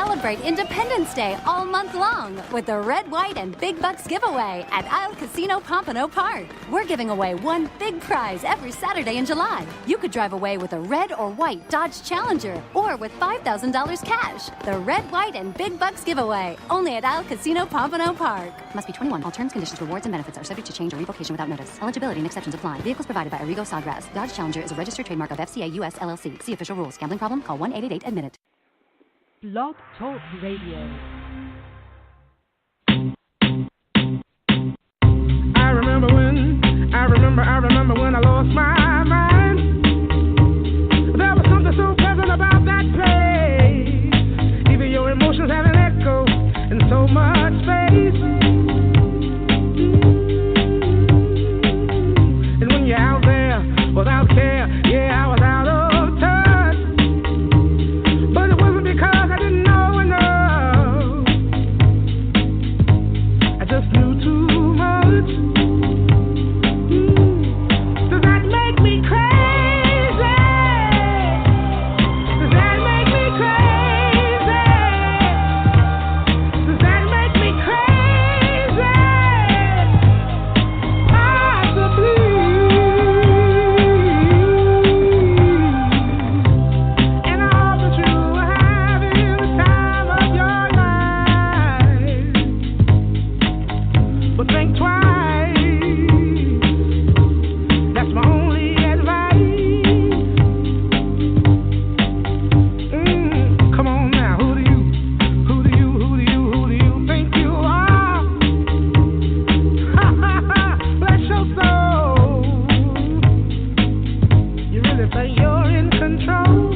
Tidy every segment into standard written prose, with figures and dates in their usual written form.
Celebrate Independence Day all month long with the Red, White, and Big Bucks giveaway at Isle Casino Pompano Park. We're giving away one big prize every Saturday in July. You could drive away with a red or white Dodge Challenger or with $5,000 cash. The Red, White, and Big Bucks giveaway, only at Isle Casino Pompano Park. Must be 21. All terms, conditions, rewards, and benefits are subject to change or revocation without notice. Eligibility and exceptions apply. Vehicles provided by Arrigo Sawgrass. Dodge Challenger is a registered trademark of FCA US LLC. See official rules. Gambling problem? Call 1-888-ADMIT-IT. Blog Talk Radio. I remember when I lost my mind. There was something so pleasant about that place. Even your emotions have an echo in so much space. And when you're out there without care, yeah, I was out of touch. But it wasn't because I didn't know enough. I just knew too much. Does that make me crazy? Does that make me crazy? Does that make me crazy? Possibly. And I hope that you are having the time of your life. But think twice. That's my only advice. Come on now, who do you think you are? Bless your soul. You really think you're in control?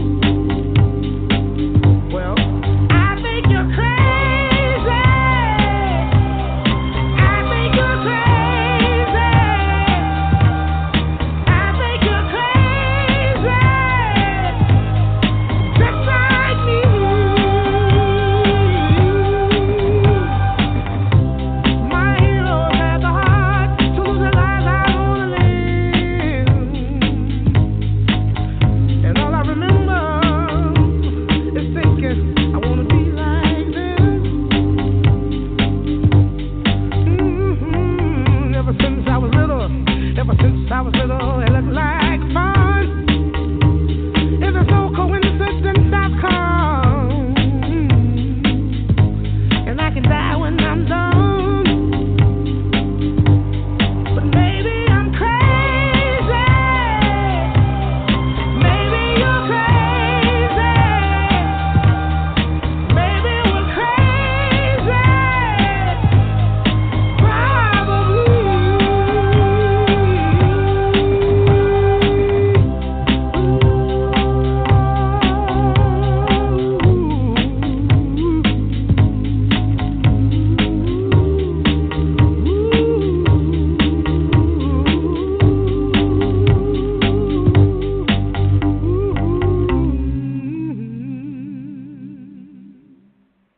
Well, I think you're crazy. I think you're crazy. I think you're crazy. Just like me. My heroes had the heart to lose their lives out on a limb. And all I remember is thinking, I wanna be like them. Ever since I was little, it looked like fun. It's a so coincidence I've come, and I can die when I'm done. But maybe I'm crazy. Maybe you're crazy. Maybe we're crazy.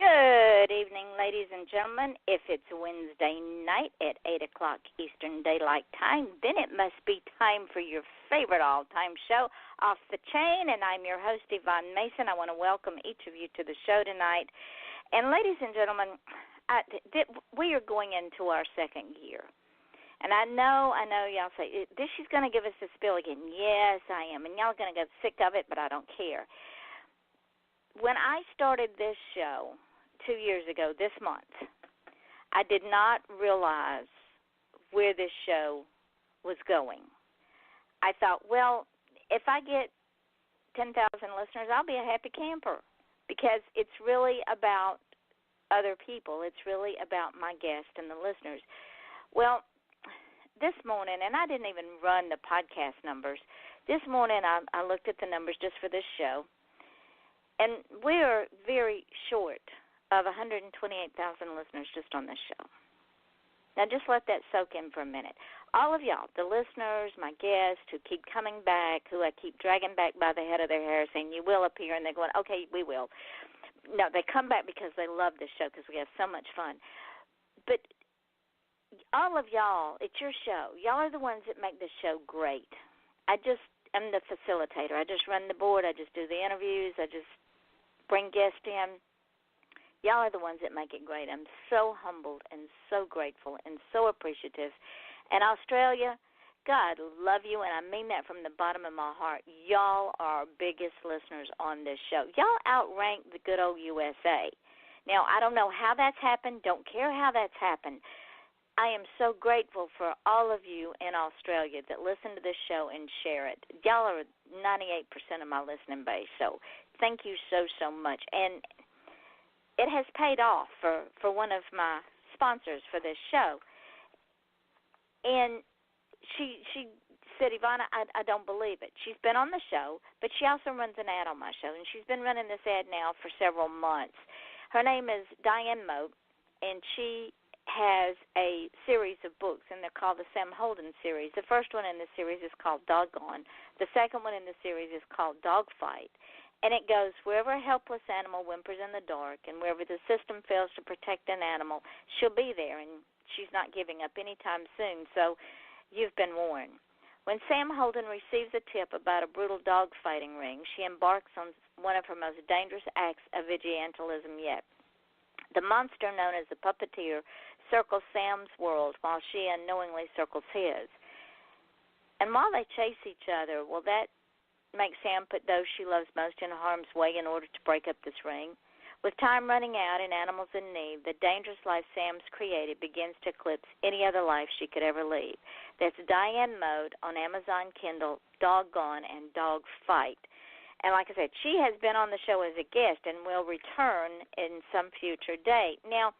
Good evening, ladies and gentlemen. If it's Wednesday night at 8 o'clock Eastern Daylight Time, then it must be time for your favorite all-time show, Off the Chain, and I'm your host, Yvonne Mason. I want to welcome each of you to the show tonight. And ladies and gentlemen, we are going into our second year. And I know y'all say, she's going to give us the spiel again. Yes, I am. And y'all are going to get sick of it, but I don't care. When I started this show 2 years ago this month, I did not realize where this show was going. I thought, well, if I get 10,000 listeners, I'll be a happy camper, because it's really about other people. It's really about my guests and the listeners. Well, this morning, and I didn't even run the podcast numbers, this morning I looked at the numbers just for this show, and we're very short of 128,000 listeners just on this show. Now, just let that soak in for a minute. All of y'all, the listeners, my guests who keep coming back, who I keep dragging back by the head of their hair saying, you will appear, and they're going, okay, we will. No, they come back because they love this show because we have so much fun. But all of y'all, it's your show. Y'all are the ones that make this show great. I just am the facilitator. I just run the board. I just do the interviews. I just bring guests in. Y'all are the ones that make it great. I'm so humbled and so grateful and so appreciative. And Australia, God love you, and I mean that from the bottom of my heart. Y'all are our biggest listeners on this show. Y'all outrank the good old USA. Now, I don't know how that's happened. Don't care how that's happened. I am so grateful for all of you in Australia that listen to this show and share it. Y'all are 98% of my listening base, so thank you so, so much. And it has paid off for one of my sponsors for this show. And she said, Ivana, I don't believe it. She's been on the show, but she also runs an ad on my show, and she's been running this ad now for several months. Her name is Diane Moat, and she has a series of books, and they're called the Sam Holden series. The first one in the series is called Doggone. The second one in the series is called Dogfight. And it goes, wherever a helpless animal whimpers in the dark and wherever the system fails to protect an animal, she'll be there, and she's not giving up anytime soon, so you've been warned. When Sam Holden receives a tip about a brutal dog fighting ring, she embarks on one of her most dangerous acts of vigilantism yet. The monster known as the puppeteer circles Sam's world while she unknowingly circles his. And while they chase each other, will that make Sam put those she loves most in harm's way in order to break up this ring? With time running out and animals in need, the dangerous life Sam's created begins to eclipse any other life she could ever lead. That's Diane Moat on Amazon Kindle, Doggone and Dog Fight. And like I said, she has been on the show as a guest and will return in some future date. Now,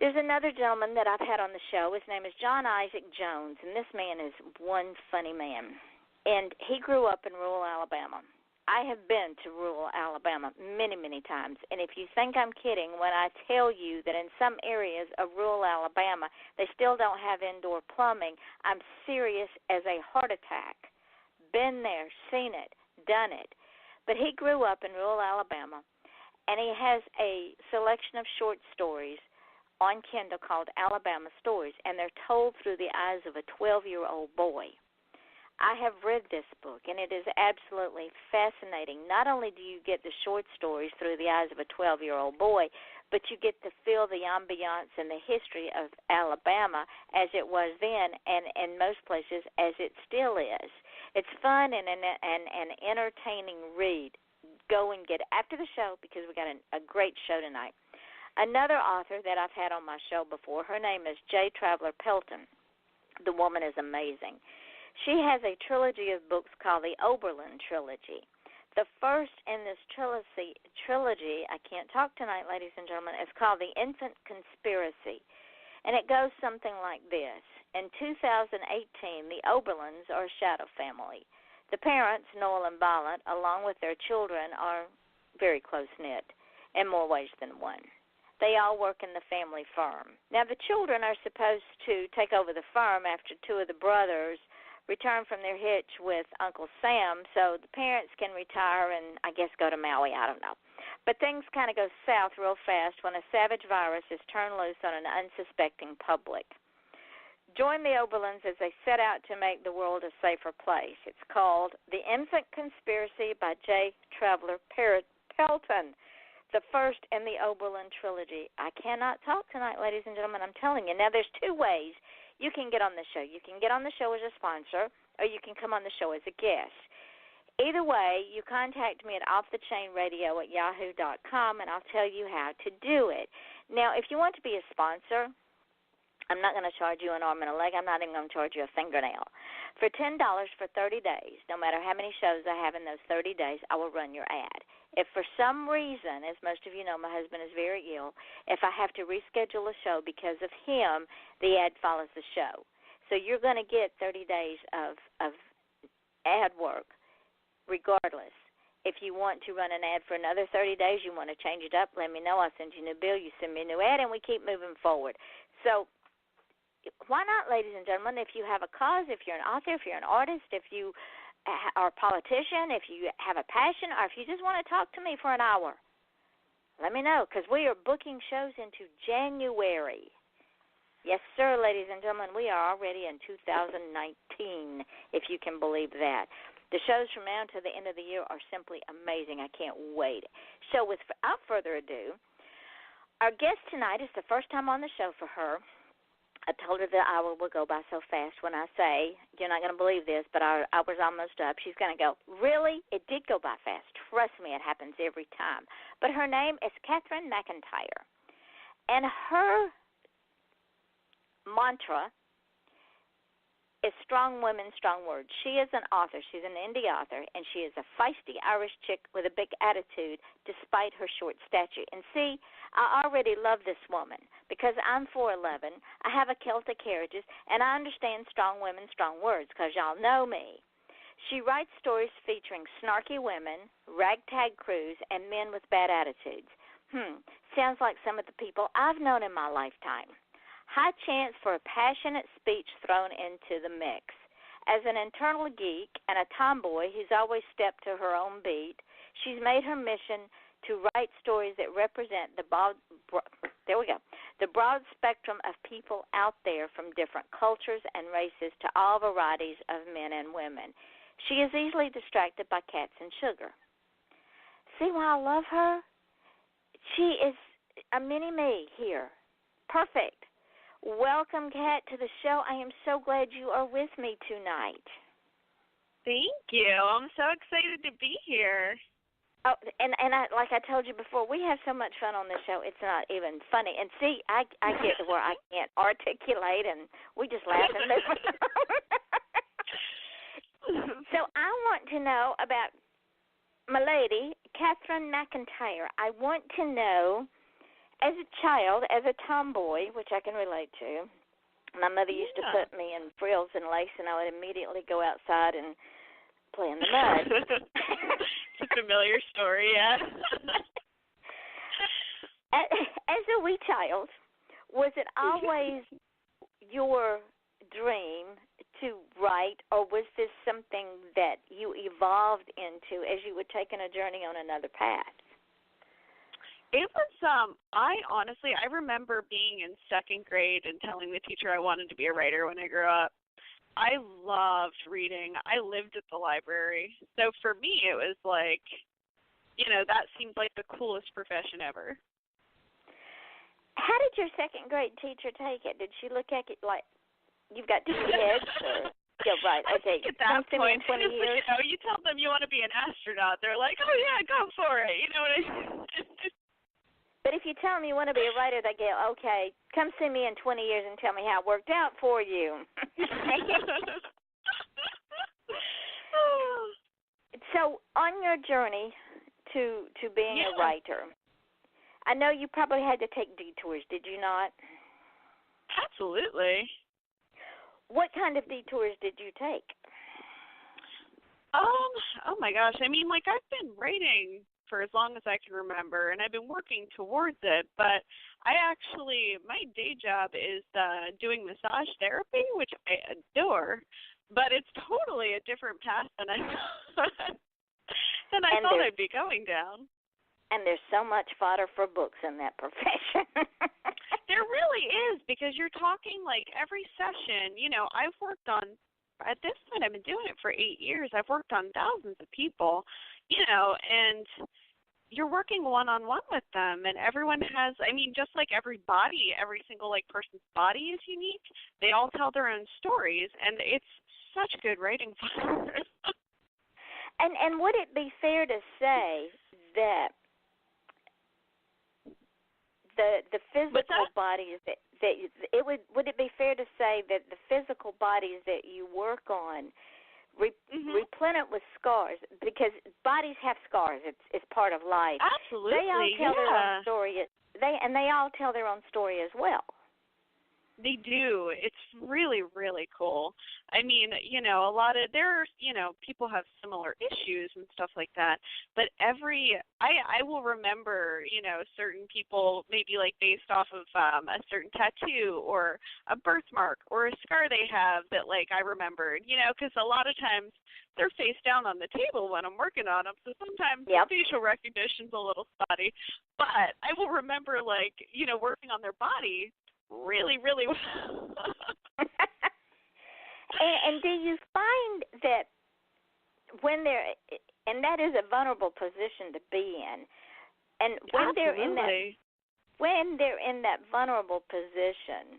there's another gentleman that I've had on the show. His name is John Isaac Jones, and this man is one funny man. And he grew up in rural Alabama. I have been to rural Alabama many, many times. And if you think I'm kidding when I tell you that in some areas of rural Alabama they still don't have indoor plumbing, I'm serious as a heart attack. Been there, seen it, done it. But he grew up in rural Alabama, and he has a selection of short stories on Kindle called Alabama Stories, and they're told through the eyes of a 12-year-old boy. I have read this book, and it is absolutely fascinating. Not only do you get the short stories through the eyes of a 12-year-old boy, but you get to feel the ambiance and the history of Alabama as it was then, and in most places as it still is. It's fun and an entertaining read. Go and get it after the show because we got a great show tonight. Another author that I've had on my show before, her name is J. Traveler Pelton. The woman is amazing. She has a trilogy of books called the Oberlin Trilogy. The first in this trilogy, I can't talk tonight, ladies and gentlemen, is called The Infant Conspiracy. And it goes something like this. In 2018, the Oberlins are a shadow family. The parents, Noel and Violet, along with their children, are very close-knit in more ways than one. They all work in the family firm. Now, the children are supposed to take over the firm after two of the brothers return from their hitch with Uncle Sam, so the parents can retire and, I guess, go to Maui. I don't know. But things kind of go south real fast when a savage virus is turned loose on an unsuspecting public. Join the Oberlins as they set out to make the world a safer place. It's called The Infant Conspiracy by J. Traveler Pelton, the first in the Oberlin Trilogy. I cannot talk tonight, ladies and gentlemen, I'm telling you. Now, there's two ways you can get on the show. You can get on the show as a sponsor, or you can come on the show as a guest. Either way, you contact me at offthechainradio@yahoo.com, and I'll tell you how to do it. Now, if you want to be a sponsor, I'm not going to charge you an arm and a leg. I'm not even going to charge you a fingernail. For $10 for 30 days, no matter how many shows I have in those 30 days, I will run your ad. If for some reason, as most of you know, my husband is very ill, if I have to reschedule a show because of him, the ad follows the show. So you're going to get 30 days of ad work regardless. If you want to run an ad for another 30 days, you want to change it up, let me know. I'll send you a new bill. You send me a new ad, and we keep moving forward. So why not, ladies and gentlemen, if you have a cause, if you're an author, if you're an artist, if you are a politician, if you have a passion, or if you just want to talk to me for an hour, let me know, because we are booking shows into January. Yes, sir, ladies and gentlemen, we are already in 2019, if you can believe that. The shows from now to the end of the year are simply amazing. I can't wait. So without further ado, Our guest tonight is the first time on the show for her. I told her the hour will go by so fast when I say, you're not going to believe this, but our hour's almost up. She's going to go, really? It did go by fast. Trust me, it happens every time. But her name is Katherine McIntyre. And her mantra is strong women, strong words. She is an author. She's an indie author, and she is a feisty Irish chick with a big attitude despite her short stature. And see, I already love this woman because I'm 4'11", I have a Celtic heritage, and I understand strong women, strong words because y'all know me. She writes stories featuring snarky women, ragtag crews, and men with bad attitudes. Sounds like some of the people I've known in my lifetime. High chance for a passionate speech thrown into the mix. As an internal geek and a tomboy who's always stepped to her own beat, she's made her mission to write stories that represent the broad spectrum of people out there from different cultures and races to all varieties of men and women. She is easily distracted by cats and sugar. See why I love her? She is a mini-me here. Perfect. Welcome, Kat, to the show. I am so glad you are with me tonight. Thank you. I'm so excited to be here. Oh, and I, like I told you before, we have so much fun on this show, it's not even funny. And see, I get to where I can't articulate, and we just laugh and move on. So I want to know about my lady, Katherine McIntyre. I want to know, as a child, as a tomboy, which I can relate to, my mother used to put me in frills and lace, and I would immediately go outside and play in the mud. It's a familiar story, yeah. As a wee child, was it always your dream to write, or was this something that you evolved into as you were taking a journey on another path? It was, I remember being in second grade and telling the teacher I wanted to be a writer when I grew up. I loved reading. I lived at the library. So for me, it was like, that seemed like the coolest profession ever. How did your second grade teacher take it? Did she look at it like, you've got two heads? Or, yeah, right. Okay. At that point, 20 years. You tell them you want to be an astronaut. They're like, oh, yeah, go for it. You know what I mean? But if you tell them you want to be a writer, they go, okay, come see me in 20 years and tell me how it worked out for you. So on your journey to being a writer, I know you probably had to take detours, did you not? Absolutely. What kind of detours did you take? Oh my gosh. I mean, like, I've been writing for as long as I can remember, and I've been working towards it, but my day job is doing massage therapy, which I adore, but it's totally a different path than I thought I'd be going down. And there's so much fodder for books in that profession. There really is, because you're talking like every session, I've worked on, at this point I've been doing it for 8 years, I've worked on thousands of people, and you're working one-on-one with them, and everyone has, just like every single person's body is unique. They all tell their own stories, and it's such good writing fun. And would it be fair to say that the physical bodies would it be fair to say that the physical bodies that you work on replenish with scars, because bodies have scars. It's part of life. Absolutely. They all tell their own story. They all tell their own story as well. They do. It's really, really cool. I mean, a lot of people have similar issues and stuff like that. But I will remember, certain people maybe like based off of a certain tattoo or a birthmark or a scar they have that I remembered, because a lot of times they're face down on the table when I'm working on them. So sometimes the facial recognition's a little spotty. But I will remember working on their body really, really well. and do you find that when they're, and that is a vulnerable position to be in, and when they're in that when they're in that vulnerable position,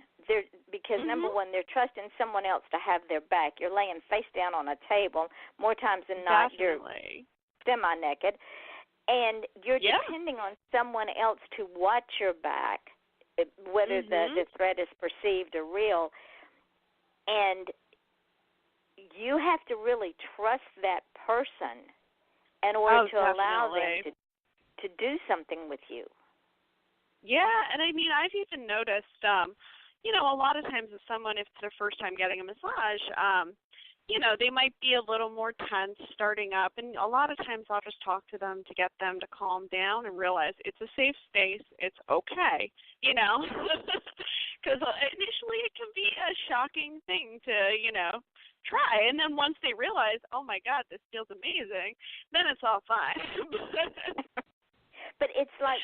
because number one, they're trusting someone else to have their back. You're laying face down on a table. More times than not, Definitely. you're semi-naked. And you're depending on someone else to watch your back, whether the threat is perceived or real. And you have to really trust that person in order to allow them to do something with you. Yeah, and I mean, I've even noticed, a lot of times with someone, if it's their first time getting a massage, they might be a little more tense starting up, and a lot of times I'll just talk to them to get them to calm down and realize it's a safe space, it's okay, because initially it can be a shocking thing to, try, and then once they realize, oh my God, this feels amazing, then it's all fine. But it's like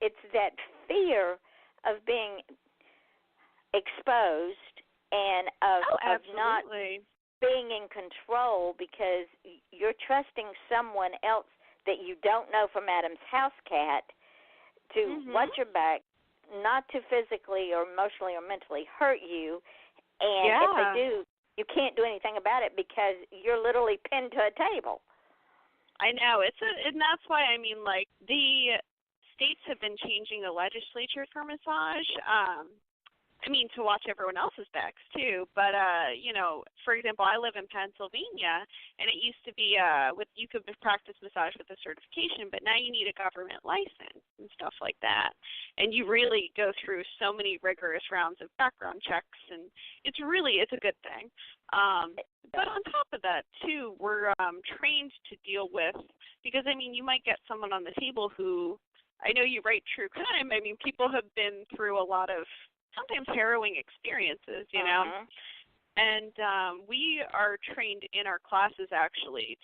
it's that fear of being exposed and of not being in control, because you're trusting someone else that you don't know from Adam's house cat to watch your back, not to physically or emotionally or mentally hurt you. And if they do, you can't do anything about it because you're literally pinned to a table. I know. And that's why, the states have been changing the legislature for massage. To watch everyone else's backs, too. But, for example, I live in Pennsylvania, and it used to be you could practice massage with a certification, but now you need a government license and stuff like that. And you really go through so many rigorous rounds of background checks, and it's a good thing. But on top of that, too, we're trained to deal with, because, you might get someone on the table who, I know you write true crime, people have been through a lot of sometimes harrowing experiences, and we are trained in our classes actually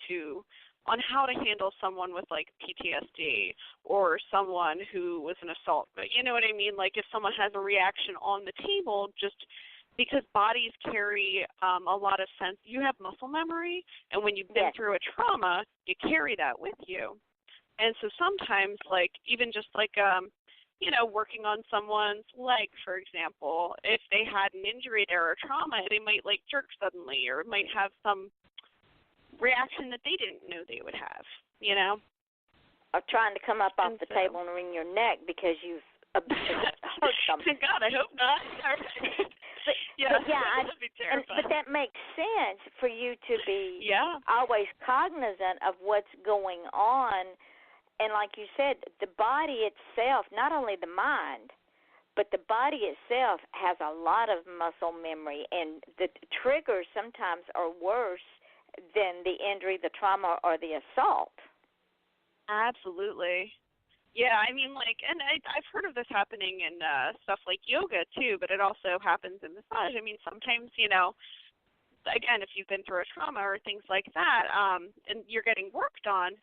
on how to handle someone with like PTSD or someone who was an assault. But you know what I mean? Like if someone has a reaction on the table, just because bodies carry a lot of sense. You have muscle memory, and when you've been through a trauma, you carry that with you. And so sometimes, like even just like working on someone's leg, for example, if they had an injury there or trauma, they might like jerk suddenly or might have some reaction that they didn't know they would have, Or trying to come up off the table and wring your neck because you've hurt something. God, I hope not. That'd be terrifying. But that makes sense for you to be always cognizant of what's going on. And like you said, the body itself, not only the mind, but the body itself has a lot of muscle memory, and the triggers sometimes are worse than the injury, the trauma, or the assault. Absolutely. Yeah, and I've heard of this happening in stuff like yoga, too, but it also happens in massage. Sometimes, again, if you've been through a trauma or things like that, and you're getting worked on,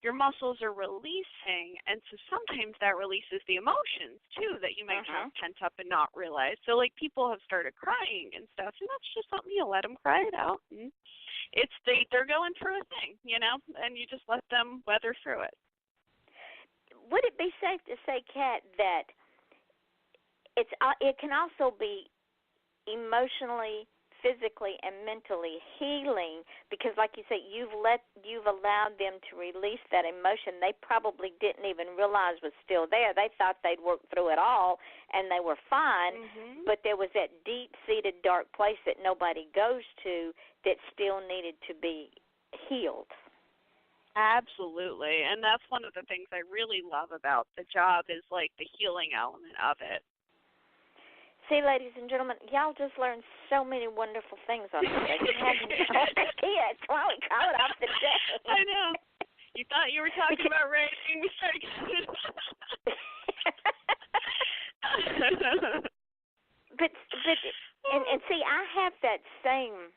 your muscles are releasing, and so sometimes that releases the emotions, too, that you might have pent up and not realize. So, like, people have started crying and stuff, and that's just something you let them cry it out. And they're going through a thing, and you just let them weather through it. Would it be safe to say, Kat, that it can also be emotionally, physically, and mentally healing, because like you say, you've allowed them to release that emotion they probably didn't even realize was still there. They thought they'd worked through it all and they were fine, but there was that deep-seated dark place that nobody goes to that still needed to be healed. Absolutely, and that's one of the things I really love about the job is like the healing element of it. See, ladies and gentlemen, y'all just learned so many wonderful things on today. You had no idea. That's why we call it off the day. I know. You thought you were talking about writing. but see, I have that same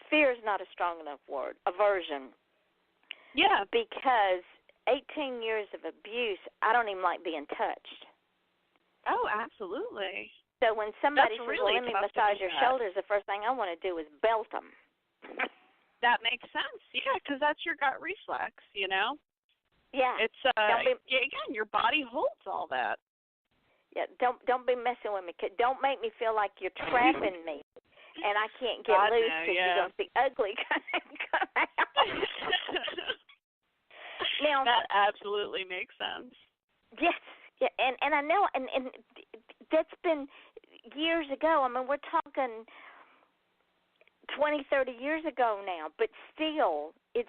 fear is not a strong enough word, aversion. Yeah. Because 18 years of abuse, I don't even like being touched. Oh, absolutely. So when somebody says, really let me massage your shoulders, the first thing I want to do is belt them. That makes sense, yeah, because that's your gut reflex, Yeah. It's again, your body holds all that. Yeah. Don't be messing with me. Don't make me feel like you're trapping me, and I can't get loose because you're gonna be ugly. Come out. Now, that absolutely makes sense. Yes. Yeah. And I know, and that's been years ago. I mean, we're talking 20, 30 years ago now, but still, it's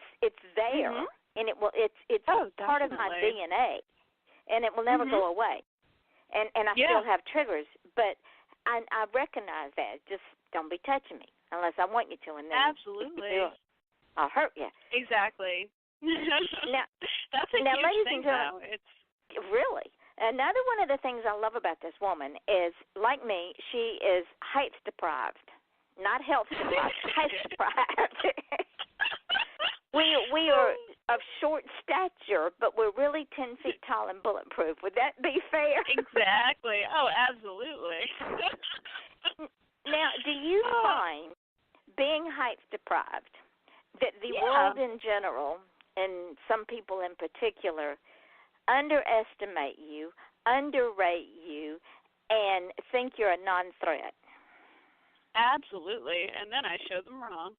there, and it's part of my DNA, and it will never go away. And I still have triggers, but I recognize that. Just don't be touching me unless I want you to, and then absolutely, I'll hurt you. Exactly. Now, that's a now, huge ladies thing, and gentlemen, though. It's really. Another one of the things I love about this woman is, like me, she is height deprived. Not health deprived, height deprived. We are of short stature, but we're really 10 feet tall and bulletproof. Would that be fair? Exactly. Oh, absolutely. Now, do you find, being height deprived, that the world in general, and some people in particular, underestimate you, underrate you, and think you're a non-threat? Absolutely, and then I show them wrong.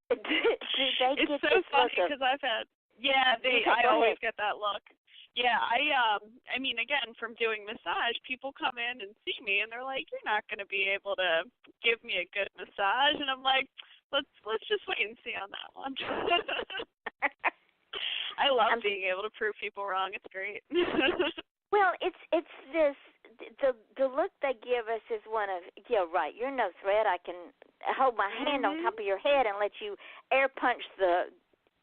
Do they it's get so this funny look because I've had, I always get that look. Yeah, I mean, again, from doing massage, people come in and see me, and they're like, "You're not going to be able to give me a good massage," and I'm like, "Let's just wait and see on that one." I love being able to prove people wrong. It's great. Well, it's this. The look they give us is one of, yeah, right, you're no threat. I can hold my hand on top of your head and let you air punch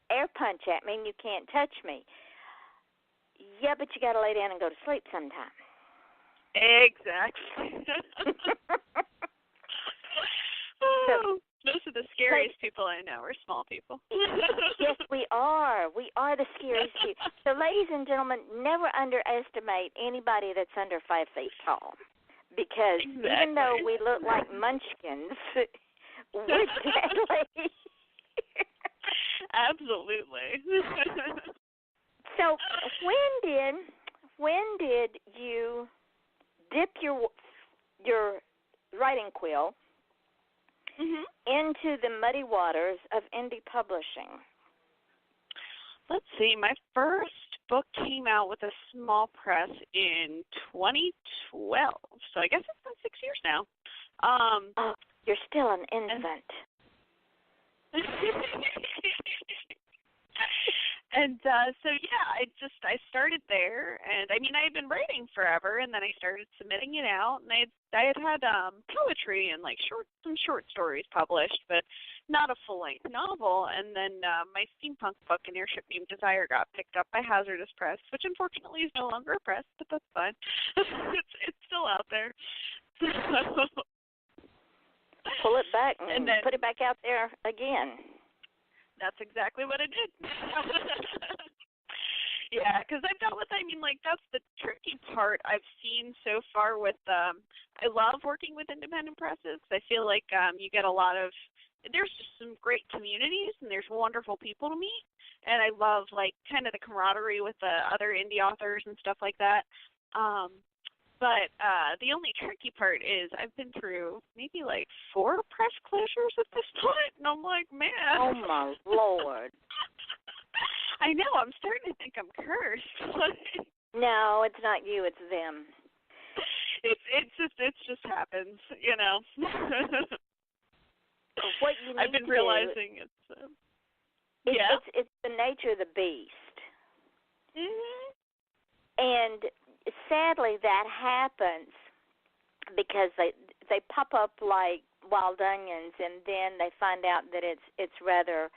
at me, and you can't touch me. Yeah, but you got to lay down and go to sleep sometime. Exactly. So, most of the scariest people I know are small people. Yes, we are. We are the scariest people. So, ladies and gentlemen, never underestimate anybody that's under 5 feet tall. Because even though we look like munchkins, we're deadly. Absolutely. So, when did you dip your writing quill into the muddy waters of indie publishing? Let's see. My first book came out with a small press in 2012, so I guess it's been 6 years now. Oh, you're still an infant. And so I started there, and I mean I had been writing forever, and then I started submitting it out, and I had poetry and like some short stories published, but not a full length novel. And then my steampunk book, An Airship Named Desire, got picked up by Hazardous Press, which unfortunately is no longer a press, but that's fine. it's still out there. Pull it back and then put it back out there again. That's exactly what I did. Yeah, because I've dealt with, I mean, like, that's the tricky part I've seen so far with, I love working with independent presses. I feel like you get a lot of, there's just some great communities, and there's wonderful people to meet, and I love, like, kind of the camaraderie with the other indie authors and stuff like that. But the only tricky part is I've been through maybe like 4 press closures at this point, and I'm like, man. Oh, my Lord. I know, I'm starting to think I'm cursed. No, it's not you, it's them. It just happens, you know. What you need I've been to realizing it's the nature of the beast. And sadly, that happens because they pop up like wild onions, and then they find out that it's rather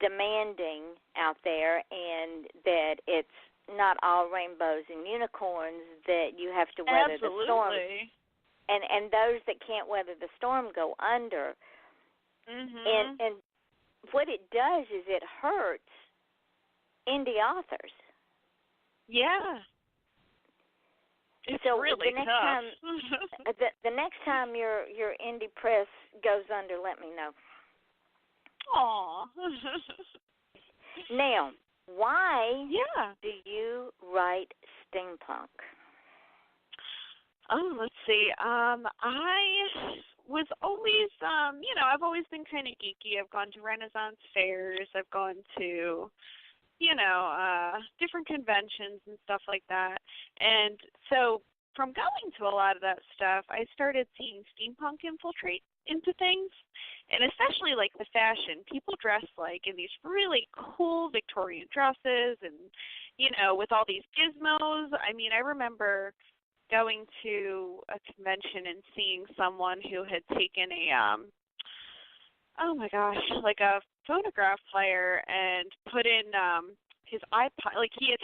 demanding out there, and that it's not all rainbows and unicorns, that you have to weather the storm. And those that can't weather the storm go under. And what it does is it hurts indie authors. Yeah. It's so really the next tough. Time, the next time your indie press goes under, let me know. Aw. Now, Why Yeah. do you write steampunk? Oh, let's see. I was always, I've always been kind of geeky. I've gone to Renaissance fairs. I've gone to, different conventions and stuff like that. And so from going to a lot of that stuff, I started seeing steampunk infiltrate into things. And especially like the fashion. People dress like in these really cool Victorian dresses and, with all these gizmos. I mean, I remember going to a convention and seeing someone who had taken like a phonograph player and put in his iPod, like he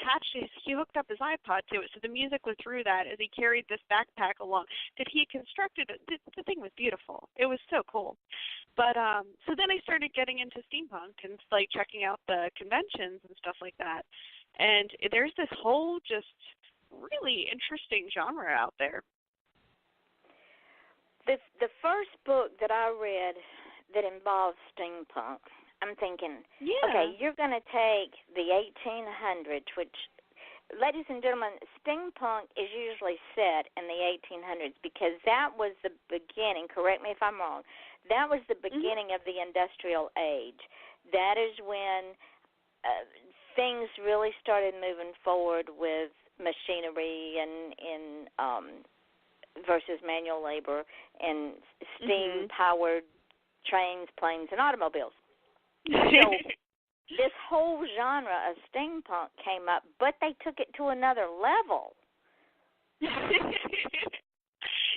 hooked up his iPod to it, so the music was through that as he carried this backpack along that he constructed. The thing was beautiful. It was so cool. But so then I started getting into steampunk and like checking out the conventions and stuff like that. And there's this whole just really interesting genre out there. The first book that I read that involved steampunk, I'm thinking, okay, you're going to take the 1800s, which, ladies and gentlemen, steampunk is usually set in the 1800s because that was the beginning, correct me if I'm wrong, that was the beginning of the industrial age. That is when things really started moving forward with machinery and versus manual labor and steam-powered trains, planes, and automobiles. So this whole genre of steampunk came up, but they took it to another level.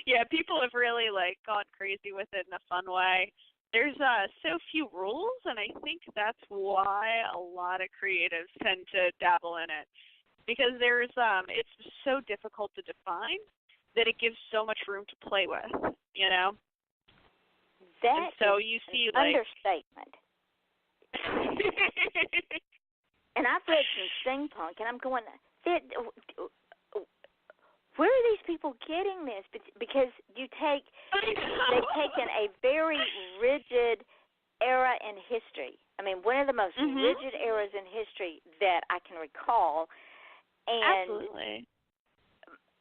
Yeah, people have really gone crazy with it in a fun way. There's so few rules, and I think that's why a lot of creatives tend to dabble in it. Because there's it's so difficult to define that it gives so much room to play with, That and so you see understatement. And I've read some steampunk, and I'm going, where are these people getting this? Because they've taken a very rigid era in history. I mean, one of the most rigid eras in history that I can recall, and absolutely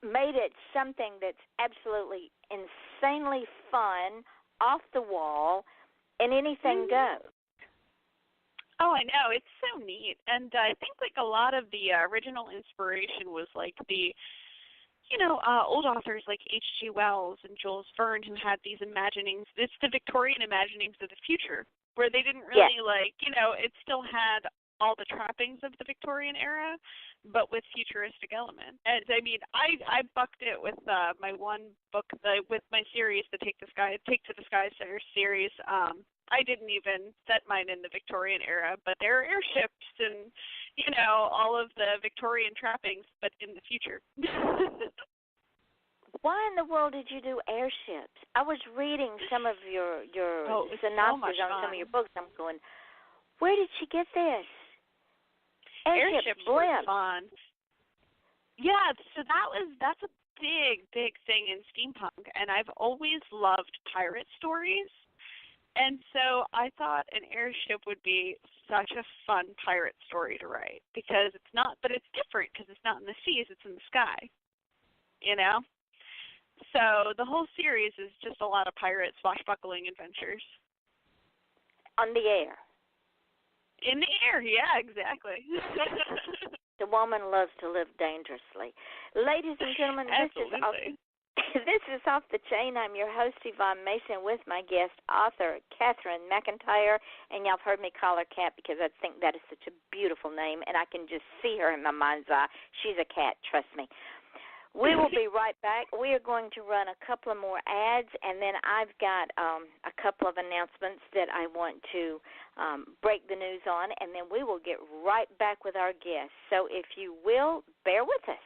made it something that's absolutely insanely fun, off the wall, and anything goes. Oh, I know. It's so neat. And I think a lot of the original inspiration was the old authors like H.G. Wells and Jules Verne who had these imaginings. It's the Victorian imaginings of the future where they didn't really it still had all the trappings of the Victorian era, but with futuristic element. And I mean, I bucked it with my one book, with my series, the Take to the Sky series. I didn't even set mine in the Victorian era, but there are airships and all of the Victorian trappings, but in the future. Why in the world did you do airships? I was reading some of your synopses on some of your books. I'm going, where did she get this? Airships were fun. Yeah, so that's a big thing in steampunk, and I've always loved pirate stories. And so I thought an airship would be such a fun pirate story to write because it's different because it's not in the seas, it's in the sky, So the whole series is just a lot of pirate swashbuckling adventures. On the air. In the air, yeah, exactly. The woman loves to live dangerously. Ladies and gentlemen, this is Off the Chain. I'm your host, Yvonne Mason, with my guest, author Katherine McIntyre. And y'all have heard me call her Cat because I think that is such a beautiful name, and I can just see her in my mind's eye. She's a cat, trust me. We will be right back. We are going to run a couple of more ads, and then I've got a couple of announcements that I want to break the news on, and then we will get right back with our guests. So if you will, bear with us.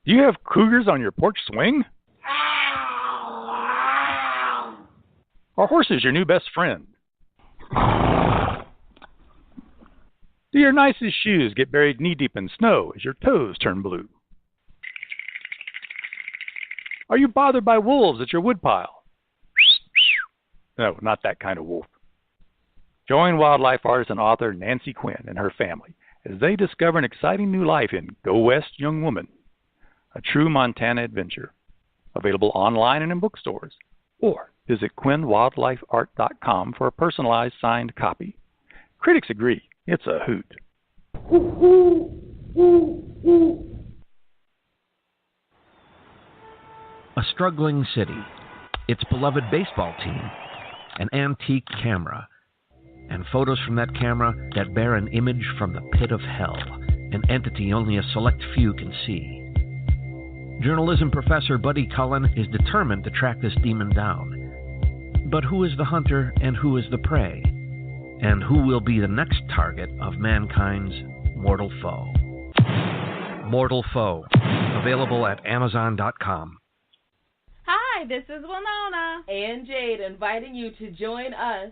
Do you have cougars on your porch swing? Are horses your new best friend? Do your nicest shoes get buried knee-deep in snow as your toes turn blue? Are you bothered by wolves at your woodpile? No, not that kind of wolf. Join wildlife artist and author Nancy Quinn and her family as they discover an exciting new life in Go West, Young Woman, a true Montana adventure. Available online and in bookstores. Or visit QuinnWildlifeArt.com for a personalized signed copy. Critics agree it's a hoot. A struggling city, its beloved baseball team, an antique camera, and photos from that camera that bear an image from the pit of hell, an entity only a select few can see. Journalism professor Buddy Cullen is determined to track this demon down. But who is the hunter and who is the prey? And who will be the next target of mankind's mortal foe? Mortal Foe, available at Amazon.com. Hi, this is Winona and Jade inviting you to join us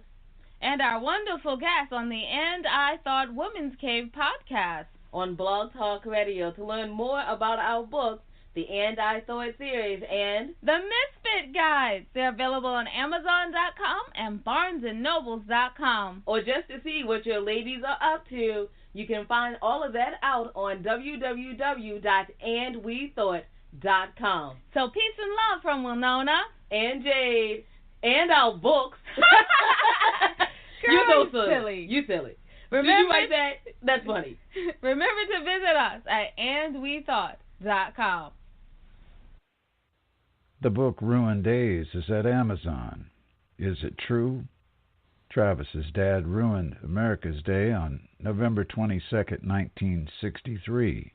and our wonderful guests on the And I Thought Women's Cave podcast on Blog Talk Radio to learn more about our books, the And I Thought series, and the Misfit Guides. They're available on Amazon.com and BarnesandNobles.com. Or just to see what your ladies are up to, you can find all of that out on www.andwethought.com. So peace and love from Winona and Jade and our books. You're so silly. You silly. Remember, did you write that? That's funny. Remember to visit us at andwethought.com. The book Ruined Days is at Amazon. Is it true? Travis's dad ruined America's Day on November 22nd, 1963.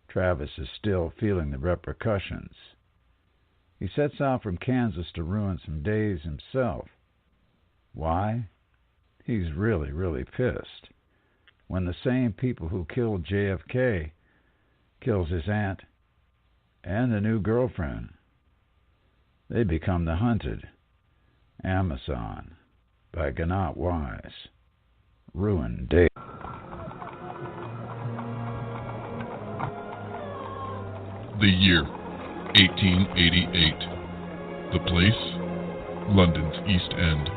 Travis is still feeling the repercussions. He sets out from Kansas to ruin some days himself. Why? He's really, really pissed. When the same people who killed JFK kills his aunt and the new girlfriend, they become the hunted. Amazon by Gannat Wise. Ruined Day. The year, 1888. The place, London's East End.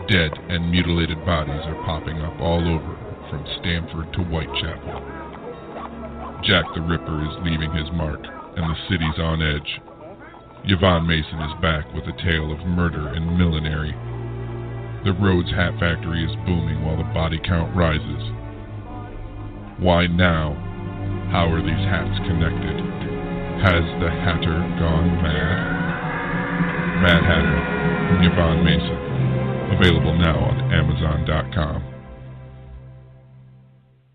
Dead and mutilated bodies are popping up all over, from Stamford to Whitechapel. Jack the Ripper is leaving his mark, and the city's on edge. Yvonne Mason is back with a tale of murder and millinery. The Rhodes Hat Factory is booming while the body count rises. Why now? How are these hats connected? Has the Hatter gone mad? Mad Hatter, from Yvonne Mason. Available now on Amazon.com.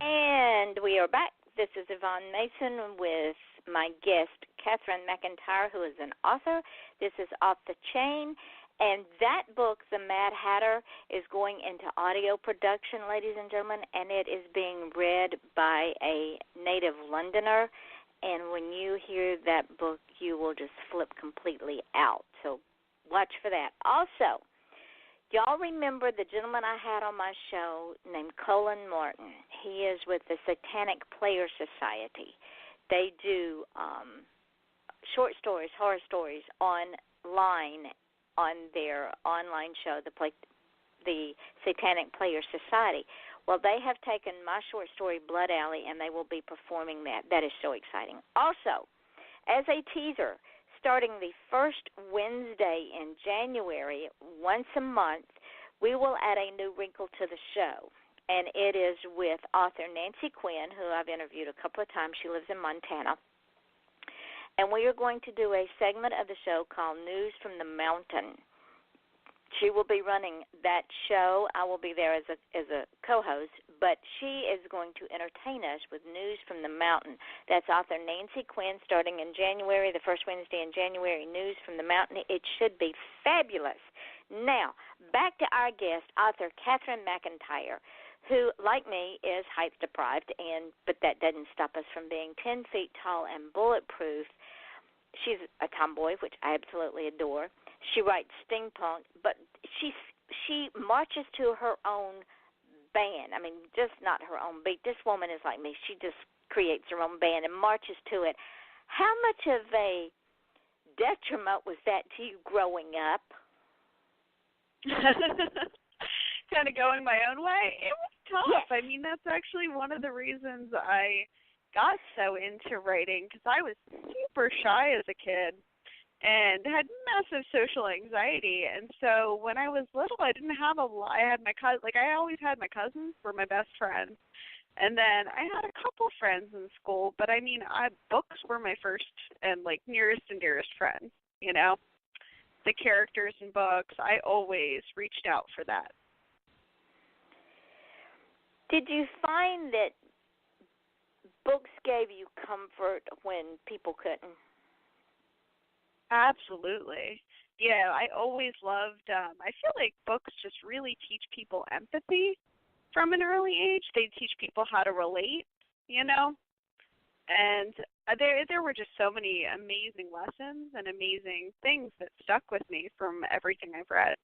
And we are back. This is Yvonne Mason with my guest, Katherine McIntyre, who is an author. This is Off the Chain. And that book, The Mad Hatter, is going into audio production, ladies and gentlemen, and it is being read by a native Londoner. And when you hear that book, you will just flip completely out. So watch for that. Also, y'all remember the gentleman I had on my show named Colin Martin. He is with the Satanic Player Society. They do short stories, horror stories online on their online show, the Satanic Player Society. Well, they have taken my short story, Blood Alley, and they will be performing that. That is so exciting. Also, as a teaser, starting the first Wednesday in January, once a month, we will add a new wrinkle to the show, and it is with author Nancy Quinn, who I've interviewed a couple of times. She lives in Montana. And we are going to do a segment of the show called News from the Mountain. She will be running that show. I will be there as a co-host, but she is going to entertain us with News from the Mountain. That's author Nancy Quinn starting in January, the first Wednesday in January, News from the Mountain. It should be fabulous. Now, back to our guest, author Katherine McIntyre, who, like me, is height deprived, but that doesn't stop us from being 10 feet tall and bulletproof. She's a tomboy, which I absolutely adore. She writes steampunk, but she marches to her own band. I mean, just not her own beat. This woman is like me. She just creates her own band and marches to it. How much of a detriment was that to you growing up? kind of going my own way. It was tough. Yes. I mean, that's actually one of the reasons I got so into writing, because I was super shy as a kid and had massive social anxiety. And so when I was little, I didn't have a lot. I had my I always had my cousins were my best friends. And then I had a couple friends in school, but I mean, books were my first and nearest and dearest friends, you know. The characters in books, I always reached out for that. Did you find that books gave you comfort when people couldn't? Absolutely. Yeah, I always loved, I feel like books just really teach people empathy from an early age. They teach people how to relate, you know. And there were just so many amazing lessons and amazing things that stuck with me from everything I've read.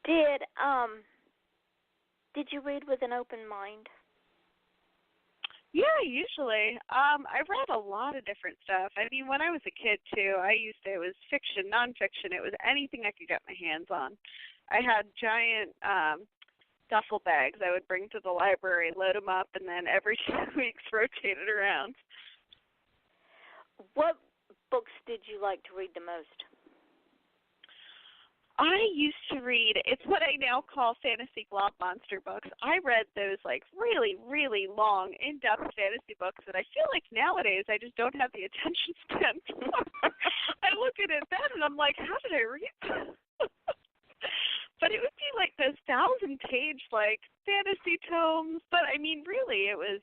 Did you read with an open mind? Yeah, usually. I read a lot of different stuff. I mean, when I was a kid, too, it was fiction, nonfiction. It was anything I could get my hands on. I had giant duffel bags I would bring to the library, load them up, and then every 2 weeks rotate it around. What books did you like to read the most? I used to read, it's what I now call fantasy glob monster books. I read those really, really long, in-depth fantasy books that I feel like nowadays I just don't have the attention span for. I look at it then and I'm like, how did I read that? But it would be those 1,000-page fantasy tomes. But I mean, really, it was.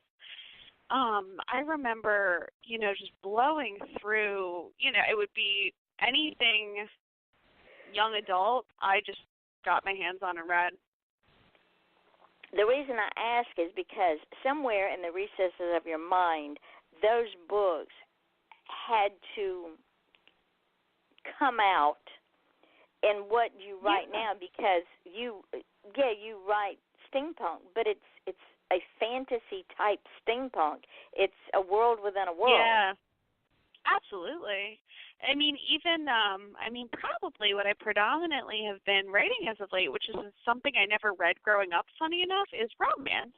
I remember, just blowing through. It would be anything young adult. I just got my hands on and read. The reason I ask is because somewhere in the recesses of your mind, those books had to come out in what you write now, because you write steampunk, but it's a fantasy type steampunk. It's a world within a world. Yeah, absolutely. I mean, even probably what I predominantly have been writing as of late, which is something I never read growing up, funny enough, is romance.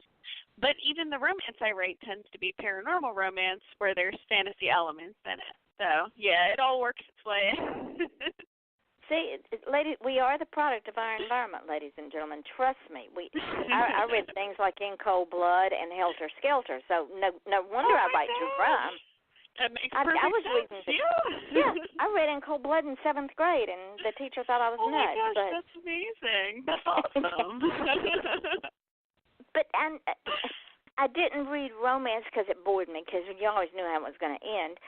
But even the romance I write tends to be paranormal romance, where there's fantasy elements in it. So yeah, it all works its way. See, ladies, we are the product of our environment, ladies and gentlemen. Trust me. I read things like In Cold Blood and Helter Skelter, so no wonder I write true crime. That makes perfect I was sense. reading I read In Cold Blood in 7th grade, and the teacher thought I was nuts. Oh my gosh, but, that's amazing. That's awesome. But I didn't read romance because it bored me, because you always knew how it was going to end.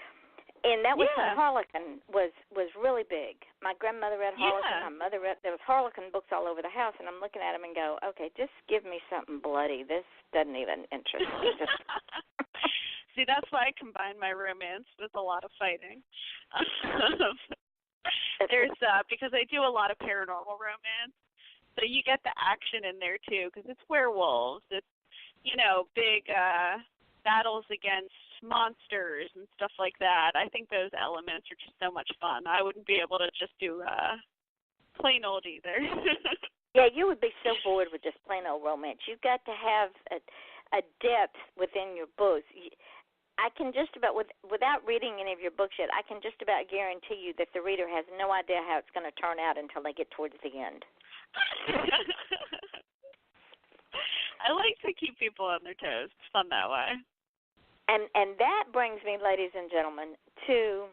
And that was when Harlequin was really big. My grandmother read Harlequin. My mother read. There was Harlequin books all over the house, and I'm looking at them and go, okay, just give me something bloody. This doesn't even interest me. See, that's why I combine my romance with a lot of fighting. There's because I do a lot of paranormal romance, so you get the action in there too, because it's werewolves. It's big battles against monsters and stuff like that. I think those elements are just so much fun. I wouldn't be able to just do plain old either. Yeah, you would be so bored with just plain old romance. You've got to have a depth within your books. I can just about, without reading any of your books yet, I can just about guarantee you that the reader has no idea how it's going to turn out until they get towards the end. I like to keep people on their toes. It's fun that way. And that brings me, ladies and gentlemen, to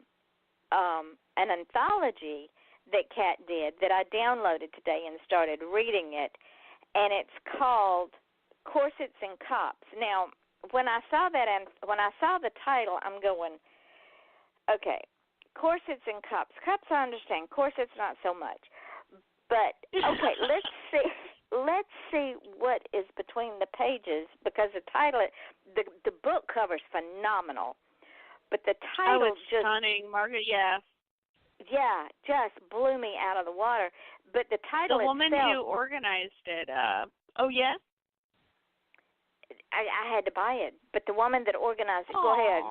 an anthology that Kat did that I downloaded today and started reading it, and it's called Corsets and Cops. Now, when I saw that and when I saw the title, I'm going, okay, corsets and cops. Cops I understand. Corsets not so much. But okay, let's see what is between the pages, because the title, the book cover's phenomenal, but the title it's just stunning, Margaret. Yeah, just blew me out of the water. But the title the woman itself, who organized it. I had to buy it, but the woman that organized it, go ahead.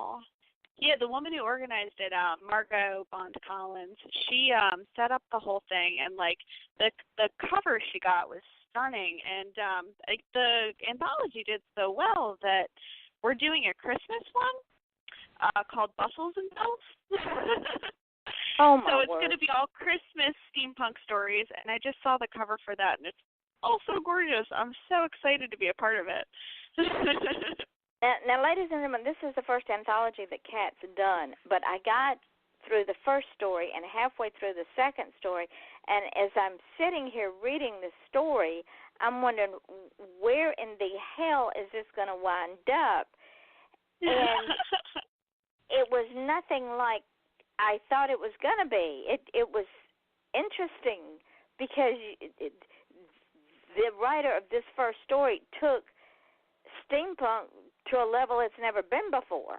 Yeah, the woman who organized it, Margot Bond Collins, she set up the whole thing, and like the cover she got was stunning, and like the anthology did so well that we're doing a Christmas one called Bustles and Bells. Oh my So it's word. going to be all Christmas steampunk stories, and I just saw the cover for that, and it's all so gorgeous. I'm so excited to be a part of it. Now, ladies and gentlemen, this is the first anthology that Kat's done, but I got through the first story and halfway through the second story, and as I'm sitting here reading the story, I'm wondering where in the hell is this going to wind up? And it was nothing like I thought it was going to be. It was interesting because the writer of this first story took steampunk to a level it's never been before.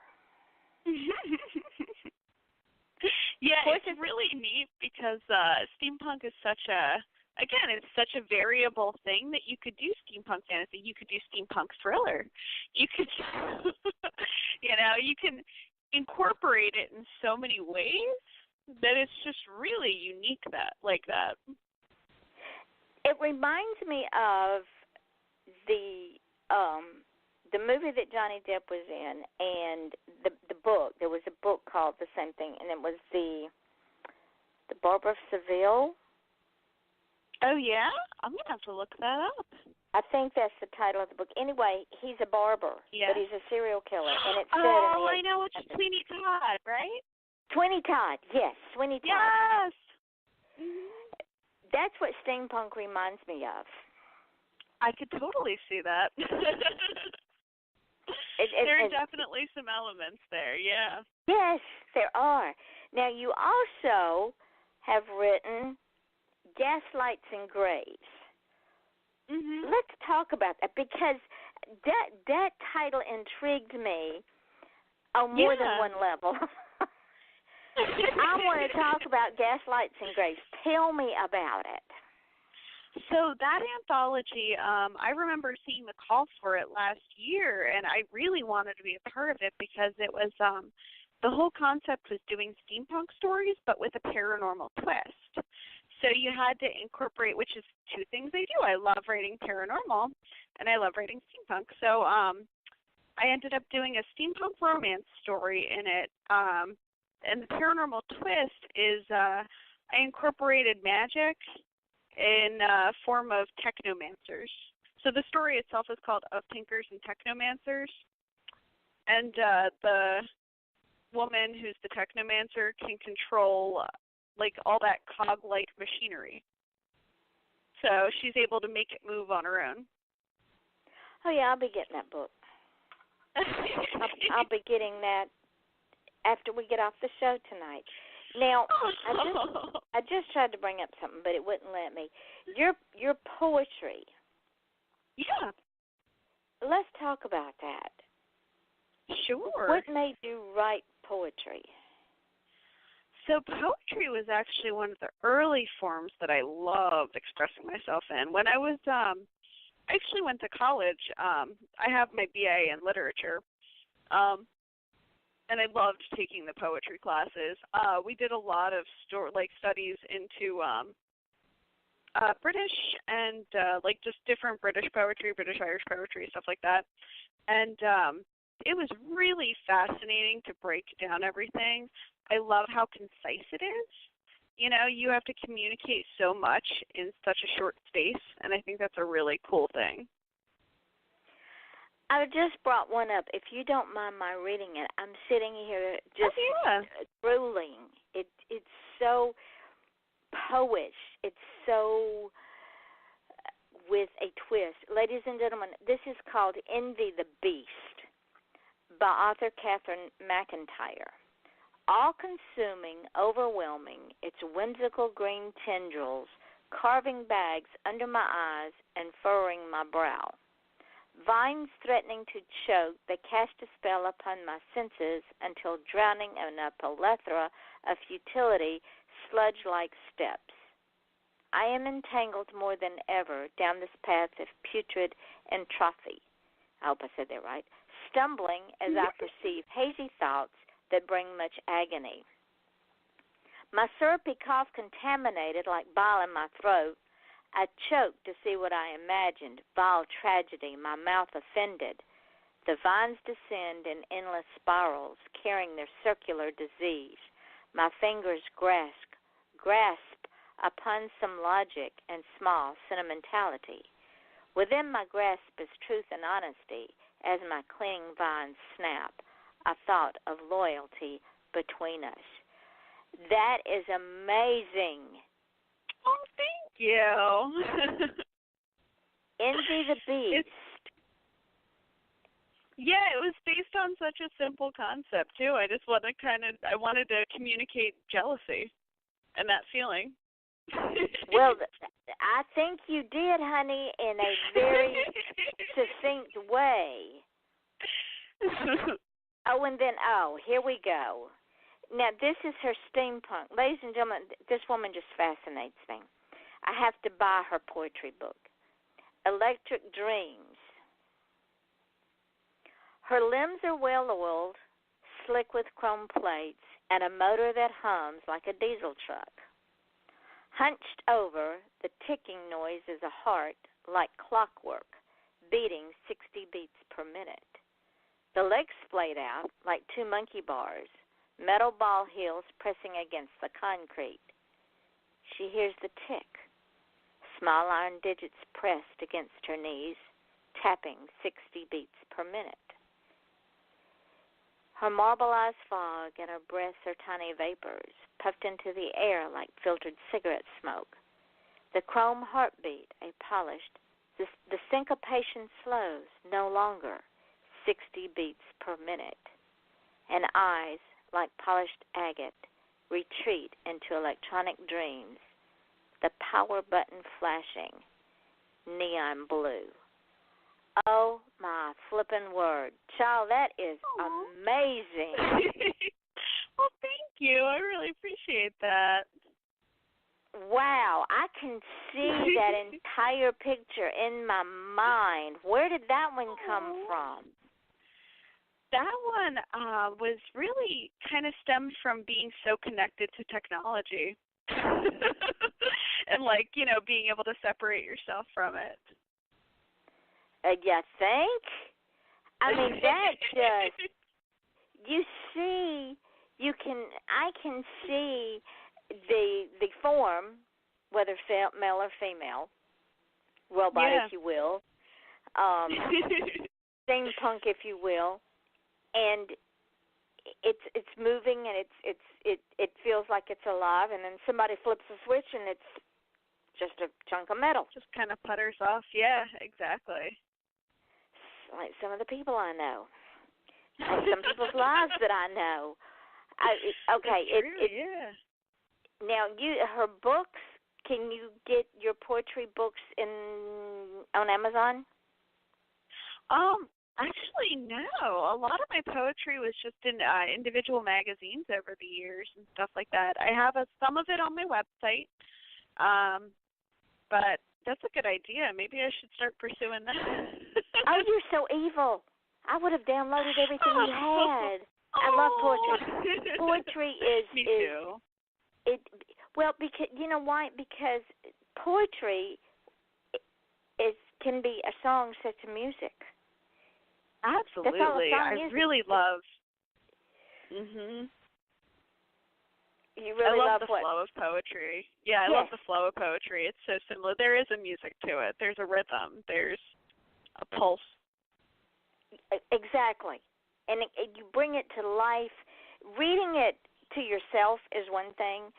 Yeah, it's really neat because steampunk is such it's such a variable thing that you could do steampunk fantasy, you could do steampunk thriller, you could, you can incorporate it in so many ways that it's just really unique like that. It reminds me of the movie that Johnny Depp was in, and the book. There was a book called the same thing, and it was the Barber of Seville. Oh yeah, I'm gonna have to look that up. I think that's the title of the book. Anyway, he's a barber, but he's a serial killer, and it's set in the I know, it's Sweeney Todd, right? Sweeney Todd, yes, Sweeney Todd. Yes. That's what steampunk reminds me of. I could totally see that. There are definitely some elements there, yeah. Yes, there are. Now, you also have written Gaslights and Graves. Mm-hmm. Let's talk about that, because that title intrigued me on more than one level. I want to talk about Gaslights and Graves. Tell me about it. So that anthology, I remember seeing the call for it last year, and I really wanted to be a part of it because it was the whole concept was doing steampunk stories, but with a paranormal twist. So you had to incorporate, which is two things I do. I love writing paranormal, and I love writing steampunk. So I ended up doing a steampunk romance story in it, and the paranormal twist is I incorporated magic in form of technomancers. So the story itself is called Of Tinkers and Technomancers, and the woman who's the technomancer can control like all that cog-like machinery. So she's able to make it move on her own. Oh yeah, I'll be getting that book. I'll be getting that after we get off the show tonight. Now, I just tried to bring up something, but it wouldn't let me. Your poetry. Yeah. Let's talk about that. Sure. What made you write poetry? So poetry was actually one of the early forms that I loved expressing myself in. When I was, I actually went to college. I have my BA in literature. And I loved taking the poetry classes. We did a lot of studies into British and like just different British poetry, British Irish poetry, stuff like that. And it was really fascinating to break down everything. I love how concise it is. You know, you have to communicate so much in such a short space, and I think that's a really cool thing. I just brought one up. If you don't mind my reading it, I'm sitting here just drooling. It's so poish. It's so with a twist. Ladies and gentlemen, this is called Envy the Beast by author Katherine McIntyre. All-consuming, overwhelming, its whimsical green tendrils carving bags under my eyes and furrowing my brow. Vines threatening to choke, they cast a spell upon my senses until drowning in a plethora of futility, sludge-like steps. I am entangled more than ever down this path of putrid entropy. I hope I said that right. Stumbling as I perceive hazy thoughts that bring much agony. My syrupy cough contaminated like bile in my throat. I choked to see what I imagined, vile tragedy, my mouth offended. The vines descend in endless spirals, carrying their circular disease. My fingers grasp upon some logic and small sentimentality. Within my grasp is truth and honesty. As my clinging vines snap, a thought of loyalty between us. That is amazing. Oh, thank you. Envy the Beast. Yeah, it was based on such a simple concept too. I just I wanted to communicate jealousy and that feeling. Well, I think you did, honey, in a very succinct way. Here we go. Now, this is her steampunk. Ladies and gentlemen, this woman just fascinates me. I have to buy her poetry book, Electric Dreams. Her limbs are well-oiled, slick with chrome plates, and a motor that hums like a diesel truck. Hunched over, the ticking noise is a heart like clockwork, beating 60 beats per minute. The legs splayed out like two monkey bars, metal ball heels pressing against the concrete. She hears the tick, small iron digits pressed against her knees, tapping 60 beats per minute. Her marble eyes fog and her breaths are tiny vapors, puffed into the air like filtered cigarette smoke. The chrome heartbeat, a polished, the syncopation slows no longer, 60 beats per minute. And eyes, like polished agate, retreat into electronic dreams, the power button flashing, neon blue. Oh, my flippin' word. Child, that is amazing. Well, thank you. I really appreciate that. Wow, I can see that entire picture in my mind. Where did that one come from? That one was really kind of stemmed from being so connected to technology. And, being able to separate yourself from it. You think? I mean, that just, I can see the form, whether male or female, robot, if you will, steampunk, if you will, and it's moving and it feels like it's alive, and then somebody flips a switch and it's just a chunk of metal. Just kind of putters off. Yeah, exactly. Like some of the people I know, like some people's lives that I know. Yeah. Now, her books. Can you get your poetry books on Amazon? Actually, no. A lot of my poetry was just in individual magazines over the years and stuff like that. I have some of it on my website, but that's a good idea. Maybe I should start pursuing that. Oh, you're so evil. I would have downloaded everything you had. I love poetry. Poetry is... Me too. Because you know why? Because poetry can be a song set to music. Absolutely. I really love... You really love the flow of poetry. Yeah, I love the flow of poetry. It's so similar. There is a music to it. There's a rhythm. There's a pulse. Exactly. And you bring it to life. Reading it to yourself is one thing,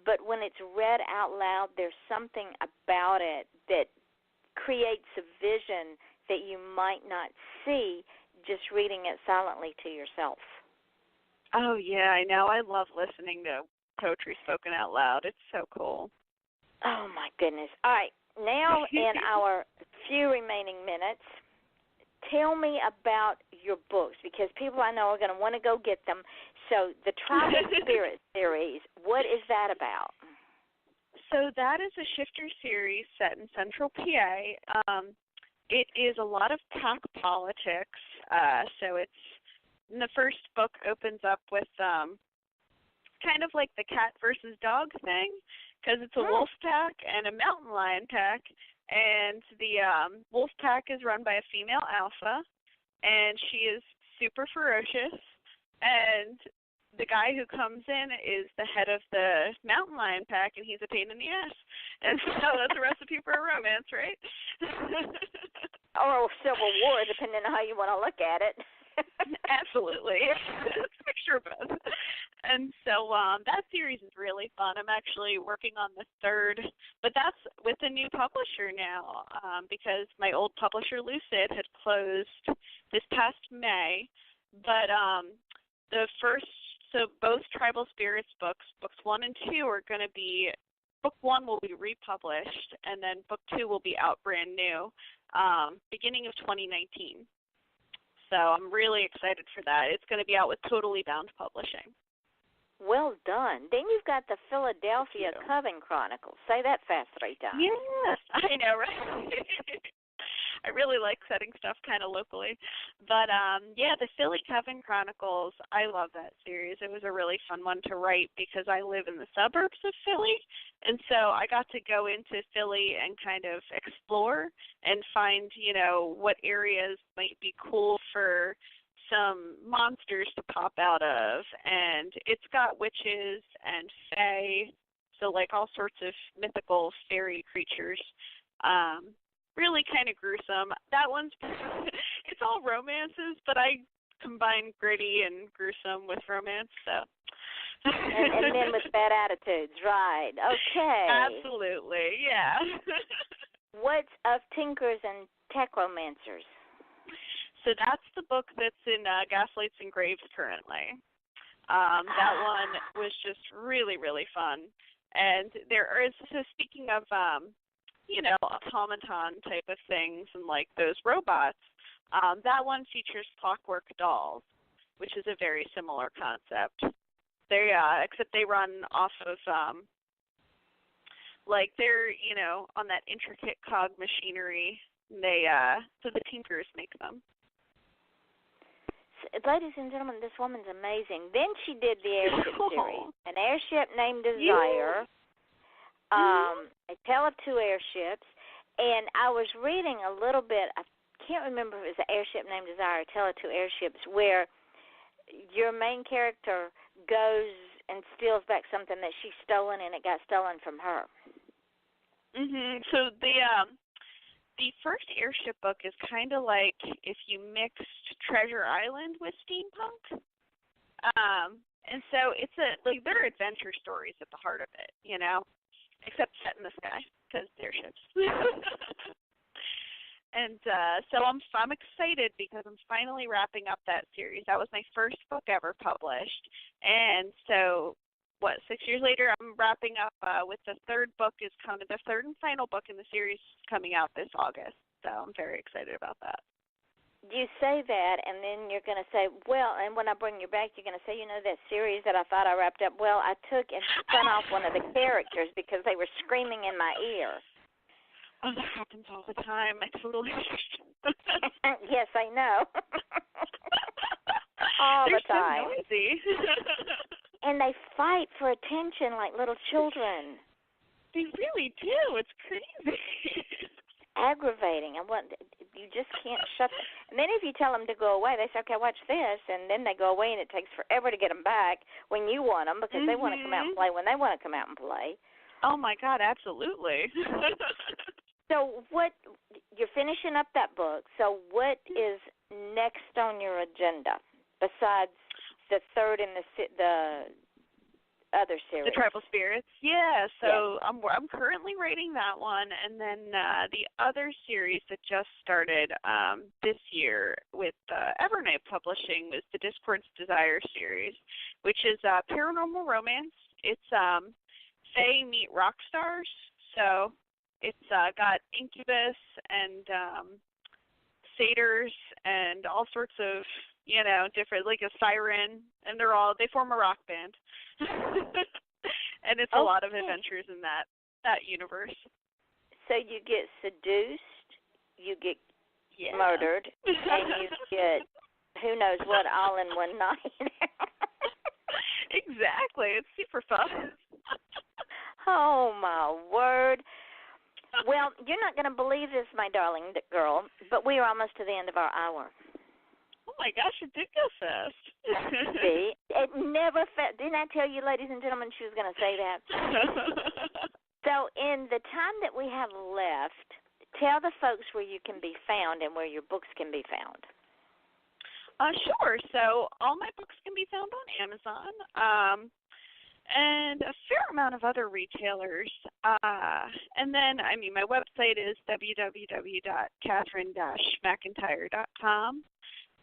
but when it's read out loud, there's something about it that creates a vision that you might not see just reading it silently to yourself. Oh, yeah, I know. I love listening to poetry spoken out loud. It's so cool. Oh, my goodness. All right, now in our few remaining minutes, tell me about your books, because people I know are going to want to go get them. So the Tribal Spirit series, what is that about? So that is a shifter series set in Central PA. It is a lot of pack politics. So it's And the first book opens up with kind of like the cat versus dog thing, because it's a wolf pack and a mountain lion pack, and the wolf pack is run by a female alpha, and she is super ferocious, and the guy who comes in is the head of the mountain lion pack, and he's a pain in the ass. And so that's a recipe for a romance, right? Or Civil War, depending on how you want to look at it. Absolutely. It's a mixture of both. And so that series is really fun. I'm actually working on the third, but that's with a new publisher now, because my old publisher, Lucid, had closed this past May. But so both Tribal Spirits books 1 and 2 are going to be, book 1 will be republished, and then book 2 will be out brand new, beginning of 2019. So I'm really excited for that. It's going to be out with Totally Bound Publishing. Well done. Then you've got the Philadelphia Coven Chronicles. Say that fast 3 times. Yes, I know, right? I really like setting stuff kind of locally. But, yeah, the Philly Coven Chronicles, I love that series. It was a really fun one to write because I live in the suburbs of Philly. And so I got to go into Philly and kind of explore and find, what areas might be cool for some monsters to pop out of. And it's got witches and fae, so like all sorts of mythical fairy creatures. Really kind of gruesome. That one's, it's all romances, but I combine gritty and gruesome with romance, so. and men with bad attitudes, right. Okay. Absolutely, yeah. What's of Tinkers and Techromancers? So that's the book that's in Gaslights and Graves currently. That one was just really, really fun. And there is, so speaking of, automaton type of things and like those robots, that one features clockwork dolls, which is a very similar concept. They, except they run off of, like they're, on that intricate cog machinery. They, so the Tinkers make them. Ladies and gentlemen, this woman's amazing. Then she did the airship series, an airship named Desire. A Tale of Two Airships, and I was reading a little bit, I can't remember if it was an airship named Desire, A Tale of Two Airships, where your main character goes and steals back something that she's stolen, and it got stolen from her. So the first airship book is kind of like if you mixed Treasure Island with steampunk. And so it's there are adventure stories at the heart of it, except set in the sky because they're ships. And so I'm excited because I'm finally wrapping up that series. That was my first book ever published. And so, 6 years later, I'm wrapping up with the third book is kind of the third and final book in the series coming out this August. So I'm very excited about that. You say that, and then you're going to say, well, and when I bring you back, you're going to say, that series that I thought I wrapped up, well, I took and spun off one of the characters because they were screaming in my ear. Oh, that happens all the time. I totally Yes, I know. All They're the time. So noisy. And they fight for attention like little children. They really do. It's crazy. Aggravating. You just can't shut them. And then if you tell them to go away, they say, okay, watch this, and then they go away, and it takes forever to get them back when you want them because they want to come out and play when they want to come out and play. Oh, my God, absolutely. So you're finishing up that book, so what is next on your agenda besides the third and the other series? The Tribal Spirits? Yeah, so yes. I'm currently writing that one, and then the other series that just started this year with Evernight Publishing was the Discord's Desire series, which is paranormal romance. It's Fae meet rock stars, so it's got incubus and satyrs and all sorts of, different, like a siren, and they form a rock band. And it's a lot of adventures in that universe. So you get seduced, you get murdered, and you get who knows what all in one night. Exactly. It's super fun. Oh, my word. Well, you're not going to believe this, my darling girl, but we are almost to the end of our hour. Oh, my gosh, it did go fast. See? It never didn't I tell you, ladies and gentlemen, she was going to say that? So in the time that we have left, tell the folks where you can be found and where your books can be found. Sure. So all my books can be found on Amazon and a fair amount of other retailers. And then, I mean, my website is www.katherine-mcintyre.com.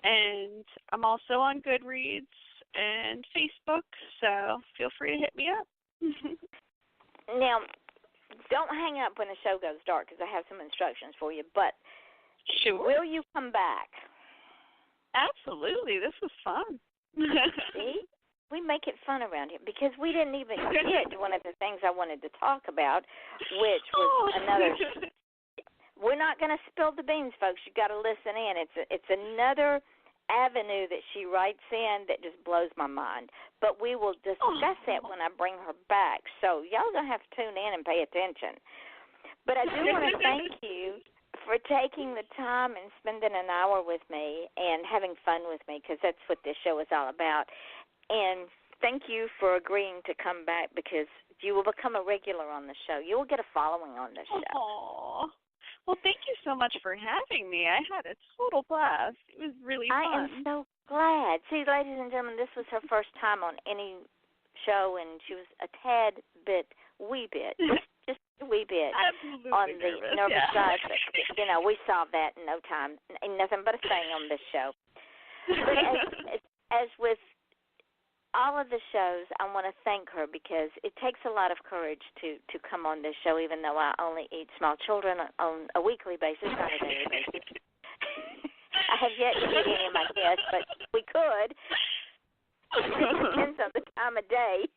And I'm also on Goodreads and Facebook, so feel free to hit me up. Now, don't hang up when the show goes dark because I have some instructions for you, but sure. Will you come back? Absolutely. This was fun. See? We make it fun around here because we didn't even get to one of the things I wanted to talk about, which was another. We're not going to spill the beans, folks. You've got to listen in. It's another avenue that she writes in that just blows my mind. But we will discuss it when I bring her back. So y'all going to have to tune in and pay attention. But I do want to thank you for taking the time and spending an hour with me and having fun with me, because that's what this show is all about. And thank you for agreeing to come back, because you will become a regular on the show. You will get a following on the show. Aww. Well, thank you so much for having me. I had a total blast. It was really fun. I am so glad. See, ladies and gentlemen, this was her first time on any show, and she was a wee bit, just a wee bit Absolutely on the nervous side. But, we solved that in no time. Ain't nothing but a thing on this show. But as with all of the shows, I want to thank her, because it takes a lot of courage to come on this show, even though I only eat small children on a weekly basis, not a daily basis. I have yet to meet any of my guests, but we could. It depends on the time of day.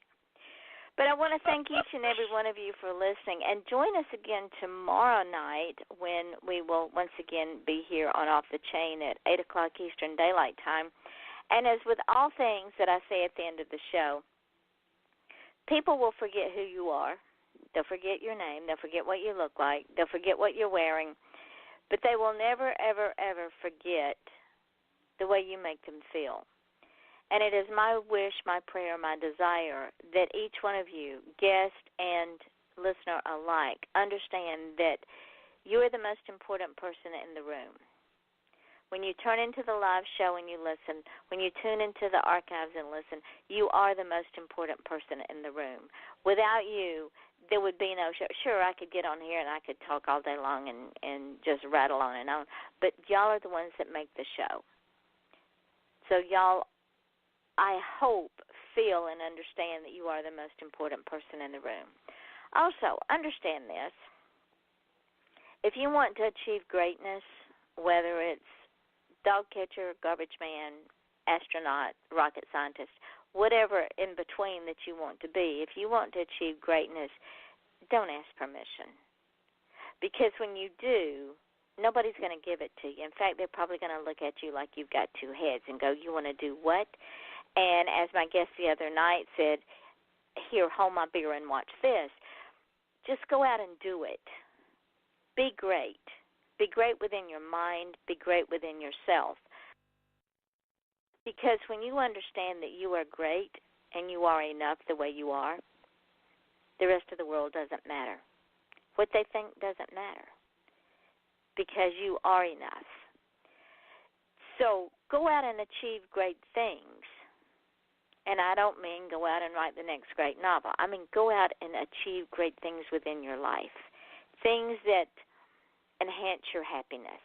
But I want to thank each and every one of you for listening, and join us again tomorrow night when we will once again be here on Off the Chain at 8 o'clock Eastern Daylight Time. And as with all things that I say at the end of the show, people will forget who you are. They'll forget your name. They'll forget what you look like. They'll forget what you're wearing. But they will never, ever, ever forget the way you make them feel. And it is my wish, my prayer, my desire that each one of you, guest and listener alike, understand that you are the most important person in the room. When you turn into the live show and you listen, when you tune into the archives and listen, you are the most important person in the room. Without you, there would be no show. Sure, I could get on here and I could talk all day long and just rattle on and on, but y'all are the ones that make the show. So y'all, I hope, feel and understand that you are the most important person in the room. Also, understand this. If you want to achieve greatness, whether it's dog catcher, garbage man, astronaut, rocket scientist, whatever in between that you want to be, if you want to achieve greatness, don't ask permission. Because when you do, nobody's going to give it to you. In fact, they're probably going to look at you like you've got two heads and go, you want to do what? And as my guest the other night said, here, hold my beer and watch this. Just go out and do it. Be great. Be great within your mind. Be great within yourself. Because when you understand that you are great and you are enough the way you are, the rest of the world doesn't matter. What they think doesn't matter. Because you are enough. So go out and achieve great things. And I don't mean go out and write the next great novel. I mean go out and achieve great things within your life. Things that enhance your happiness.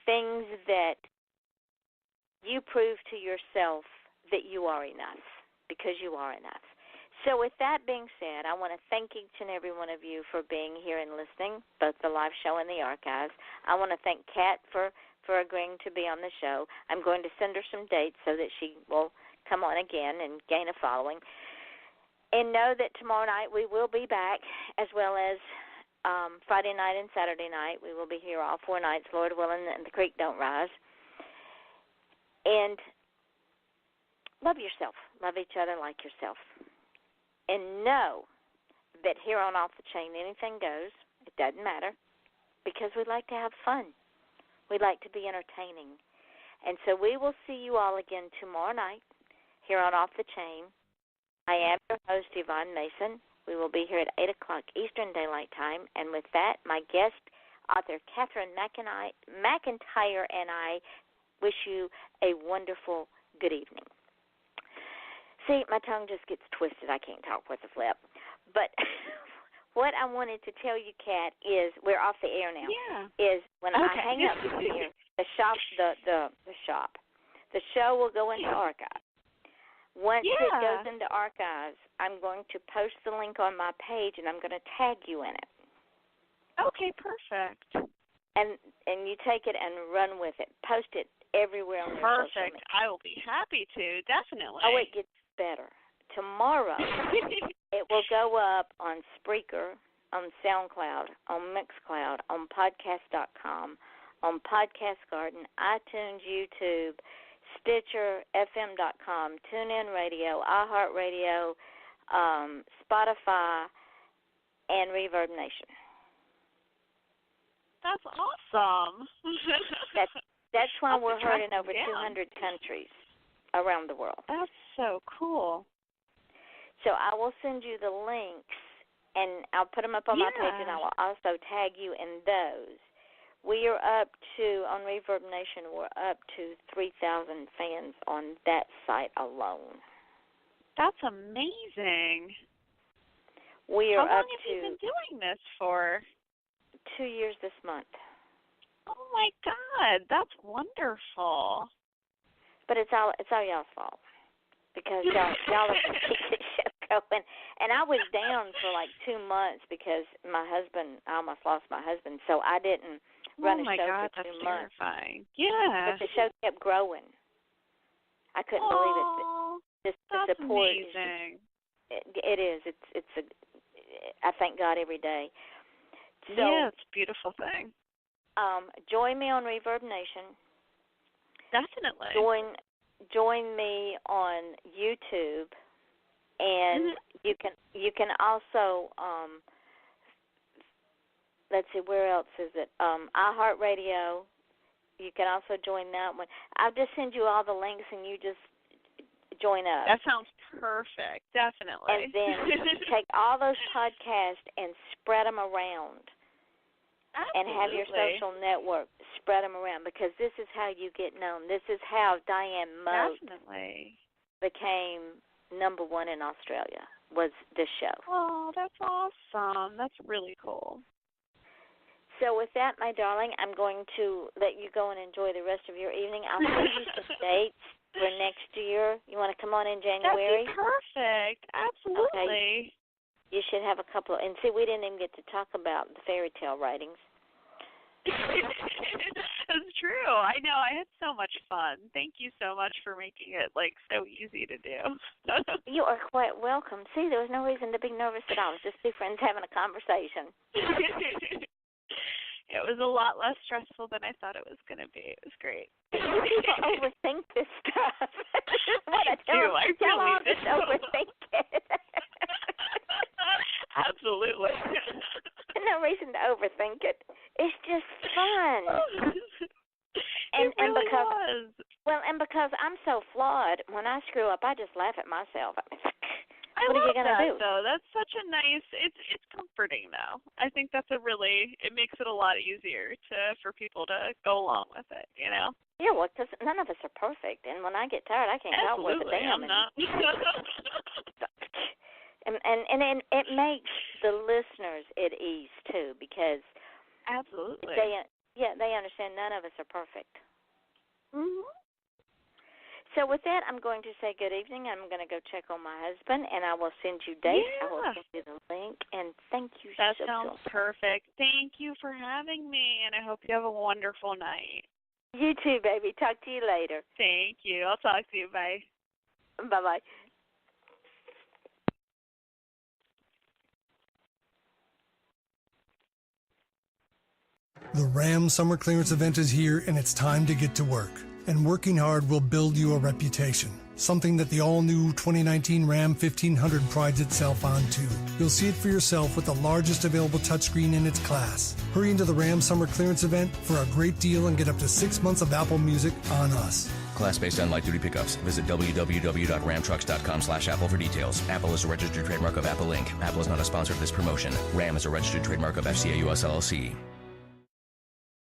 Things that you prove to yourself that you are enough, because you are enough. So with that being said, I want to thank each and every one of you for being here and listening, both the live show and the archives. I want to thank Kat for agreeing to be on the show. I'm going to send her some dates so that she will come on again and gain a following. And know that tomorrow night we will be back, as well as Friday night and Saturday night. We will be here all 4 nights, Lord willing, and the creek don't rise. And love yourself. Love each other like yourself. And know that here on Off the Chain, anything goes. It doesn't matter, because we like to have fun. We like to be entertaining. And so we will see you all again tomorrow night here on Off the Chain. I am your host, Yvonne Mason. We will be here at 8 o'clock Eastern Daylight Time. And with that, my guest, author Katherine McIntyre, and I wish you a wonderful good evening. See, my tongue just gets twisted. I can't talk with a flip. But what I wanted to tell you, Kat, is we're off the air now. Yeah. Is when I hang up from here, the show will go into archive. Once it goes into archives, I'm going to post the link on my page, and I'm going to tag you in it. Okay, perfect. And you take it and run with it. Post it everywhere on your social media. I will be happy to, definitely. Oh, it gets better. Tomorrow, it will go up on Spreaker, on SoundCloud, on Mixcloud, on Podcast.com, on Podcast Garden, iTunes, YouTube, Stitcher, FM.com, TuneIn Radio, iHeartRadio, Spotify, and Reverb Nation. That's awesome. That's why we're heard in over 200 countries around the world. That's so cool. So I will send you the links, and I'll put them up on my page, and I will also tag you in those. We are up to, on Reverb Nation, we're up to 3,000 fans on that site alone. That's amazing. We are How long up have to you been doing this for? 2 years this month. Oh my God, that's wonderful. But it's all y'all's fault, because y'all have kept the show going. And I was down for like 2 months because I almost lost my husband, so I didn't run a show for 2 months. Terrifying. Yeah. But the show kept growing. I couldn't believe it. Just the that's support amazing. It is. I thank God every day. So, yeah, it's a beautiful thing. Join me on Reverb Nation. Definitely. Join me on YouTube, and you can also let's see, where else is it? iHeartRadio. You can also join that one. I'll just send you all the links, and you just join us. That sounds perfect. Definitely. And then take all those podcasts and spread them around. Absolutely. And have your social network, spread them around, because this is how you get known. This is how Diane Moat became number one in Australia, was this show. Oh, that's awesome. That's really cool. So with that, my darling, I'm going to let you go and enjoy the rest of your evening. I'll send you some dates for next year. You want to come on in January? That'd be perfect. Absolutely. Okay. You should have a couple and see, we didn't even get to talk about the fairy tale writings. That's true. I know. I had so much fun. Thank you so much for making it so easy to do. You are quite welcome. See, there was no reason to be nervous at all. It was just two friends having a conversation. It was a lot less stressful than I thought it was going to be. It was great. People overthink this stuff. I do. I really do. Just overthink it. Absolutely. No reason to overthink it. It's just fun. It really was. Well, and because I'm so flawed, when I screw up, I just laugh at myself. What are you going to do? Though. That's such a nice, it's comforting, though. I think that's it makes it a lot easier for people to go along with it, you know? Yeah, well, because none of us are perfect, and when I get tired, I can't help with a damn. I'm not. And it makes the listeners at ease, too, because absolutely. They understand none of us are perfect. Mm-hmm. So with that, I'm going to say good evening. I'm going to go check on my husband, and I will send you dates. Yeah. I will send you the link, and thank you That so sounds much. perfect. Thank you for having me, and I hope you have a wonderful night. You too, baby. Talk to you later. Thank you. I'll talk to you. Bye. Bye-bye. The Ram Summer Clearance event is here, and it's time to get to work. and working hard will build you a reputation. Something that the all-new 2019 Ram 1500 prides itself on, too. You'll see it for yourself with the largest available touchscreen in its class. Hurry into the Ram Summer Clearance event for a great deal and get up to 6 months of Apple Music on us. Class based on light-duty pickups. Visit www.ramtrucks.com/Apple for details. Apple is a registered trademark of Apple Inc. Apple is not a sponsor of this promotion. Ram is a registered trademark of FCA US LLC.